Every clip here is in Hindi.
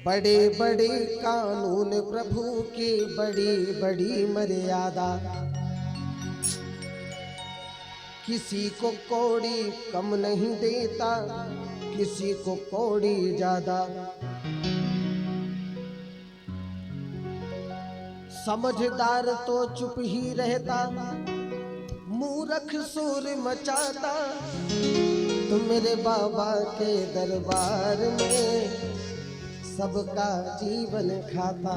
बड़े बड़े कानून प्रभु की बड़ी बड़ी मर्यादा, किसी को कौड़ी कम नहीं देता, किसी को कौड़ी ज्यादा। समझदार तो चुप ही रहता, मूर्ख शोर मचाता। तो मेरे बाबा के दरबार में सबका जीवन खाता,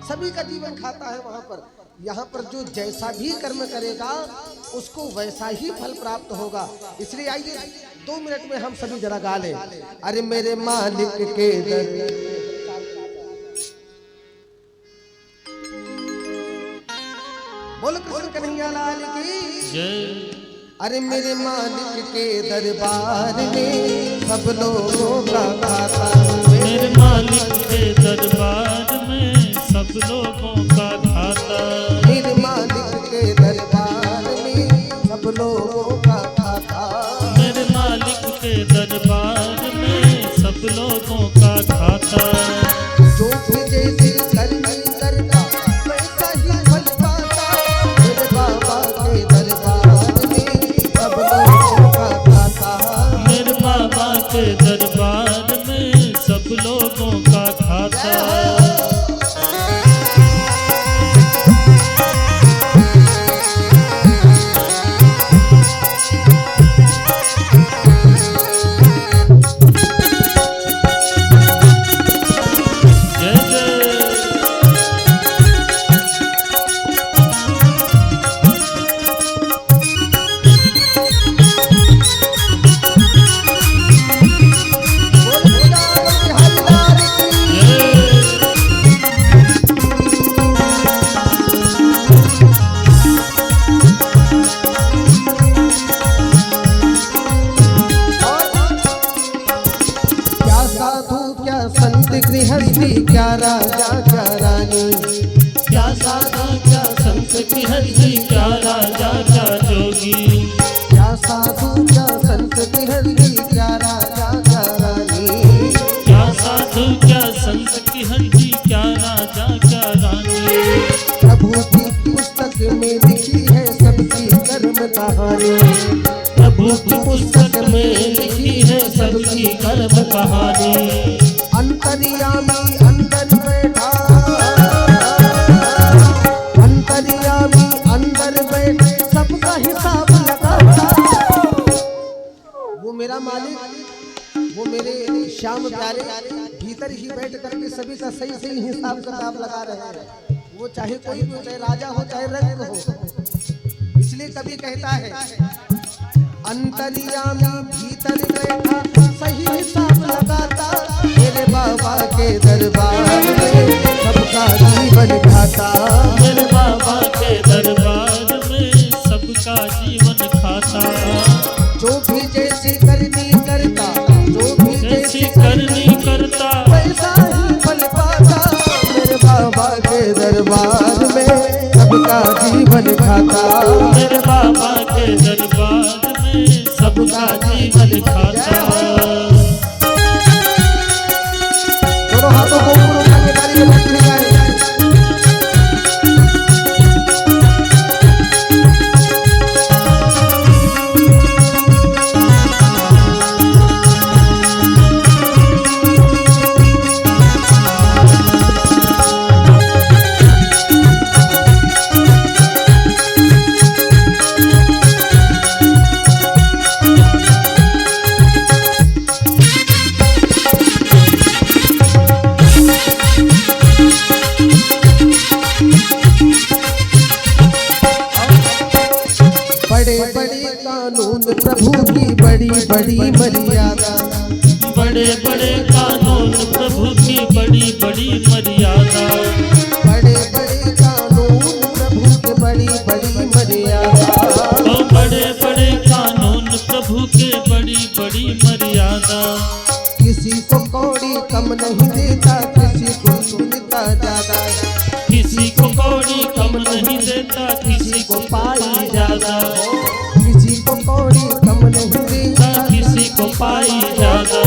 सभी का जीवन खाता है वहां पर। यहाँ पर जो जैसा भी कर्म करेगा उसको वैसा ही फल प्राप्त होगा। इसलिए आइए 2 मिनट में हम सभी जरा गा लें। अरे मेरे मालिक के दर, बोल कृष्ण कन्हैया लाल की जय। अरे मेरे मालिक के दरबार में सब लोगों का खाता, मेरे मालिक के दरबार में सब लोगों का खाता, मेरे मालिक के दरबार में सब लोगों का खाता, मेरे मालिक के दरबार में सब लोगों का खाता। जो भी जैसी करनी करता वैसा ही फल पाता, मेरे बाबा के दरबार में सब लोगों का खाता, मेरे बाबा के दरबार में सब लोगों का खाता। गृहस्थी क्या राजा क्या रानी, क्या साधु क्या संत गृहस्थी क्या राजा क्या जोगी, क्या साधु क्या संत गृहस्थी क्या राजा क्या रानी, क्या साधु क्या संत गृहस्थी क्या राजा क्या रानी। प्रभु की पुस्तक में लिखी है सबकी कर्म कहानी, प्रभु की पुस्तक में लिखी है सबकी कर्म कहानी। अंतर्यामी अंदर बैठा, अंतर्यामी अंदर बैठे सबका हिसाब लगाता। वो मेरा मालिक, वो मेरे श्याम प्यारे भीतर ही बैठ करके सभी का सही सही हिसाब किताब लगा रहे हैं। वो चाहे कोई भी हो, चाहे राजा हो चाहे रंग हो। इसलिए कभी कहता है अंतर्यामी भीतर बैठा सही हिसाब लगाता, मेरे बाबा के दरबार में सबका जीवन खाता, मेरे बाबा के दरबार में सबका जीवन खाता। जो भी जैसी करनी करता, जो भी जैसी करनी करता वैसा ही फल पाता, मेरे बाबा के दरबार में सबका जीवन खाता, मेरे बाबा के दरबार में सबका जीवन खाता। दोनों हाथों को ऊपर उठाकर ताली बजाते जाएं। बड़े बड़े कानून प्रभु की बड़ी बड़ी मर्यादा, बड़े बड़े कानून प्रभु की बड़ी बड़ी मर्यादा, बड़े बड़े कानून प्रभु की बड़ी बड़ी मर्यादा। तो बड़े बड़े कानून प्रभु के बड़ी बड़ी मर्यादा। किसी को कौड़ी कम नहीं देता, किसी को सुनता ज्यादा, किसी को कौड़ी कम नहीं देता, किसी को पाई ज्यादा, किसी को कौड़ी कम नहीं देता, किसी को पाई ज्यादा।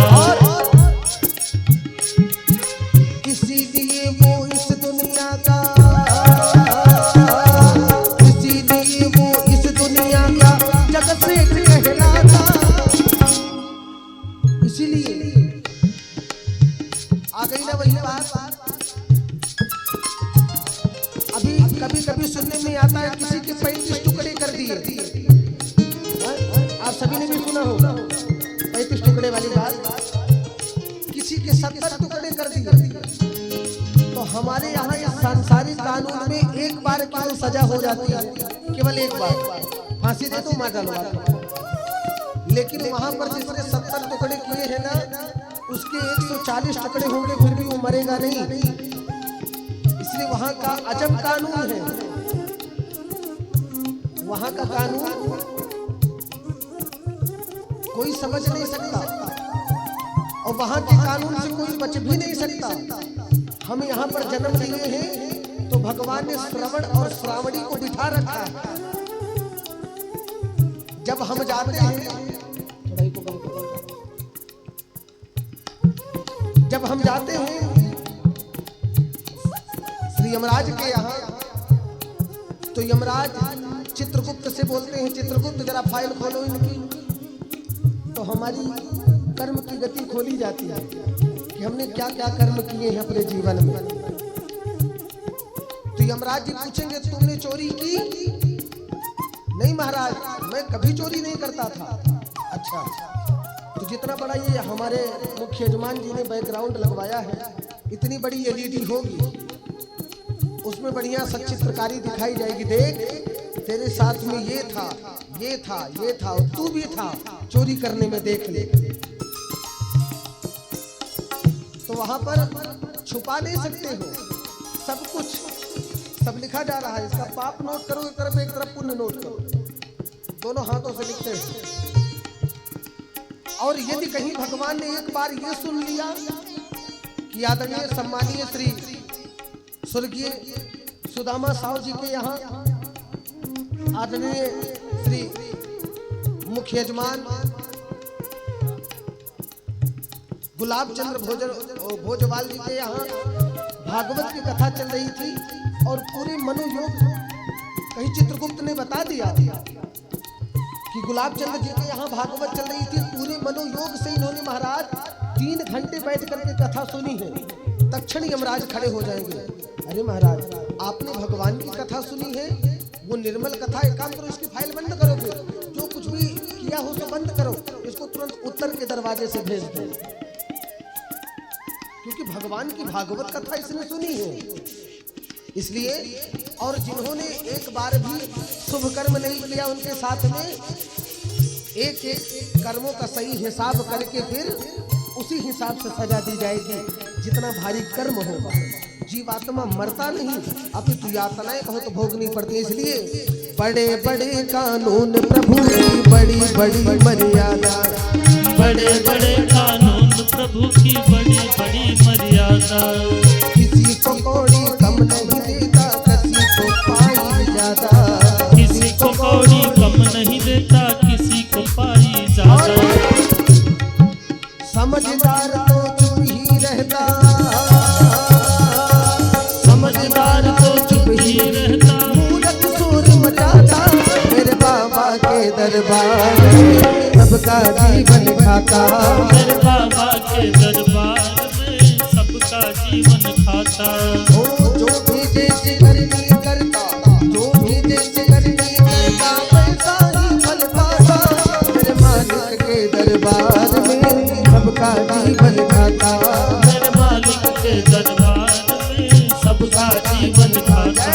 गई ना वही बात। अभी कभी कभी सुनने में आता है किसी के 35 टुकड़े कर दिए। आप सभी ने भी सुना होगा 35 टुकड़े वाली बात। किसी के 70 टुकड़े कर दिए। तो हमारे यहाँ इस सांसारिक कानून में एक बार केवल सजा हो जाती है, केवल एक बार फांसी दे दो, मार डालो। लेकिन वहां पर जिसने 70 टुकड़े किए हैं ना, उसके 140 टुकड़े होंगे फिर भी वो मरेगा नहीं। इसलिए वहां का अजब कानून है। वहां का कानून कोई समझ नहीं सकता और वहां के कानून से कोई बच भी नहीं सकता। हम यहाँ पर जन्म लिए हैं तो भगवान ने श्रवण और श्रावणी को बिठा रखा है। जब हम जाते हैं, जब हम जाते हैं श्री यमराज के यहाँ, तो यमराज चित्रगुप्त से बोलते हैं, चित्रगुप्त जरा फाइल खोलो इनकी। तो हमारी कर्म की गति खोली जाती है कि हमने क्या क्या कर्म किए हैं अपने जीवन में। तो यमराज जी पूछेंगे तुमने चोरी की? नहीं महाराज, मैं कभी चोरी नहीं करता था। अच्छा, तो जितना बड़ा ये हमारे मुख्य यजमान जी ने बैकग्राउंड लगवाया है, इतनी बड़ी LED होगी, उसमें बढ़िया सचित्रकारी दिखाई जाएगी। देख तेरे साथ में ये था, ये था, ये था, और तू भी था चोरी करने में, देख ले। तो वहां पर छुपा नहीं सकते हो, सब कुछ सब लिखा जा रहा है। इसका पाप नोट करो एक तरफ पुण्य नोट करो, दोनों हाथों से लिखते हैं। और यदि कहीं भगवान ने एक बार ये सुन लिया कि आदरणीय सम्मानीय श्री स्वर्गीय सुदामा साहु जी के यहाँ आदरणीय श्री मुख्य यजमान गुलाब चंद्र भोजवाल जी के यहाँ भागवत की कथा चल रही थी और पूरे मनोयोग कहीं चित्रगुप्त ने बता दिया कि गुलाब चंद्र जी के यहाँ भागवत चल रही थी। पूरे मनोयोग से इन्होंने महाराज 3 घंटे बैठ करके कथा सुनी है। तत्क्षण यमराज खड़े हो जाएंगे, अरे महाराज आपने भगवान की कथा सुनी है, वो निर्मल कथा, एक काम करो इसकी फाइल बंद करो, फिर जो कुछ भी किया हो तो बंद करो, इसको तुरंत उत्तर के दरवाजे से भेज दो, क्योंकि भगवान की भागवत कथा इसने सुनी है। इसलिए और जिन्होंने एक बार भी शुभ कर्म नहीं किया, उनके साथ में एक एक कर्मों का सही हिसाब करके फिर उसी हिसाब से सजा दी जाएगी जितना भारी कर्म होगा। जीवात्मा मरता नहीं, अपितु यातनाएं कहो तो भोगनी पड़ती है। इसलिए बड़े बड़े कानून प्रभु की बड़ी बड़ी मर्यादा, बड़े बड़े कानून प्रभु की बड़ी बड़ी मर्यादा। किसी को कौड़ी कम नहीं देता, किसी को पाई ज्यादा, किसी को कौड़ी कम नहीं देता, किसी को पाई ज्यादा। समझदार तो चुप ही रहता, समझदार तो चुप ही रहता, मूर्ख शोर मचाता, मेरे बाबा के दरबार में सबका जीवन खाता, मेरे बाबा के दरबार में सबका जीवन खाता। जो भी जैसे करनी करता, जो भी जैसे करनी करता, वैसा ही फल पाता, मेरे मालिक के दरबार में सबका जीवन खाता, मेरे मालिक के दरबार में सबका जीवन खाता।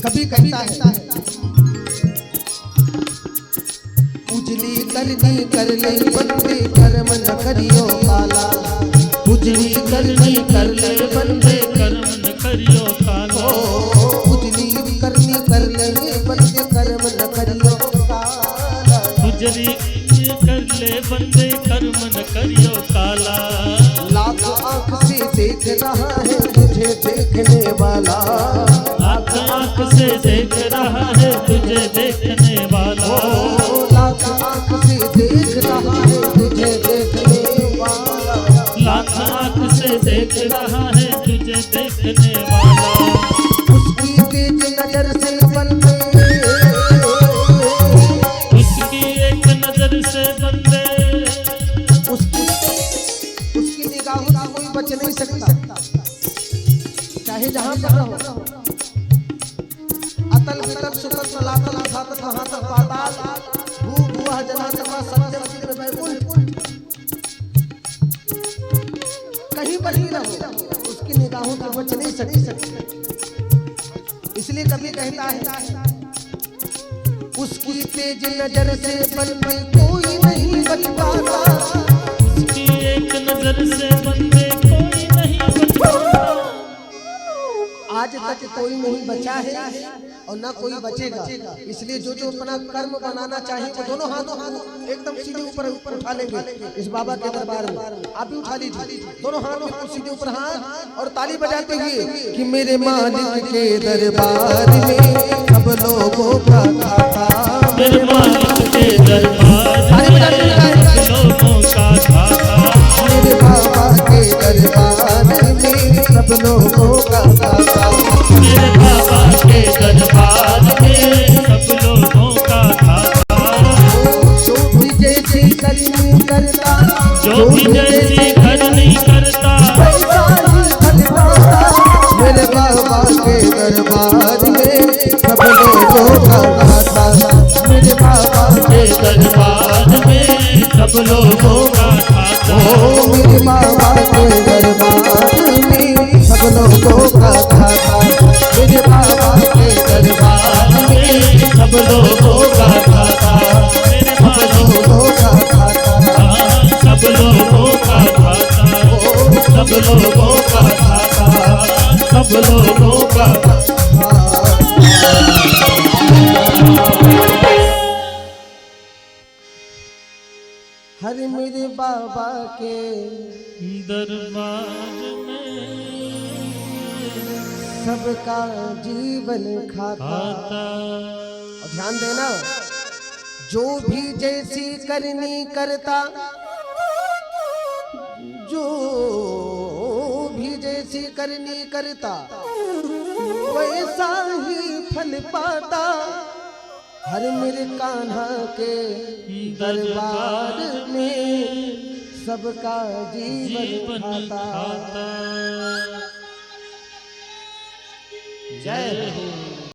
कभी कहता है उजली करनी कर ले बंदे कर्म न करियो काला, उजली करनी कर ले बंदे कर्म न करियो काला। उजली करनी कर ले करी कर ले बंदे कर्म न करियो काला। लाख आंख से देख रहा है तुझे देखने वाला, लाख आंख से देख रहा है तुझे देखने वाला। लाख आंख से देख रहा है तुझे देखने वाला, लाख आंख से देख रहा है तुझे देखने वाला। उसकी तेज नजर से बंदे, उसकी एक नजर से बंदे, उसकी निगाहों से कोई बच नहीं सकता, चाहे जहां पर रहो। अतल वितल सुतल सलातल अथातल महातल पाताल भू भुवः जनातवा सत्यम चित्र वैकुंठ, कहीं पर ही रहो उसकी निगाहों से बच नहीं सकती। इसलिए कभी कहता है उसकी तेज नजर से बंदे कोई नहीं बच पाता, उसकी एक नजर से बंदे कोई नहीं बच पाता। आज तक कोई नहीं बचा है और ना कोई बचेगा। इसलिए जो जो अपना कर्म बनाना चाहे वो दोनों हाथों एकदम सीधे ऊपर ऊपर उठा लेंगे इस बाबा के दरबार में। आप भी उठा लीजिए दोनों हाथ बिल्कुल सीधे ऊपर हाथ और ताली बजाते हुए कि मेरे मालिक के दरबार में सब लोगों का खाता, मेरे मालिक के दरबार में सब लोगों का खाता। मेरे बाबा के दरबार में सब लोगों का खाता, मेरे बाबा के दरबार में सब लोगों का खाता। जो भी जैसी करनी करता, जो भी जैसी करनी करता, वैसा ही फल पाता। मेरे बाबा के दरबार में सब लोगों का खाता, मेरे बाबा के दरबार में सब लोगों का खाता। ओ मेरे बाबा के दरबार में सब लोगों का खाता, मेरे बाबा के दरबार में सब लोगों का खाता। मेरे सब लोगों का खाता, सब लोगों का खाता। सब लोगों का खाता। सब लोगों का हर मेरे बाबा के दरबार में सबका जीवन खाता। खाता। और ध्यान देना जो भी जैसी करनी करता, जो भी जैसी करनी करता वैसा ही फल पाता। हर मेरे कान्हा के दरबार में सबका जीवन खाता। जय हो।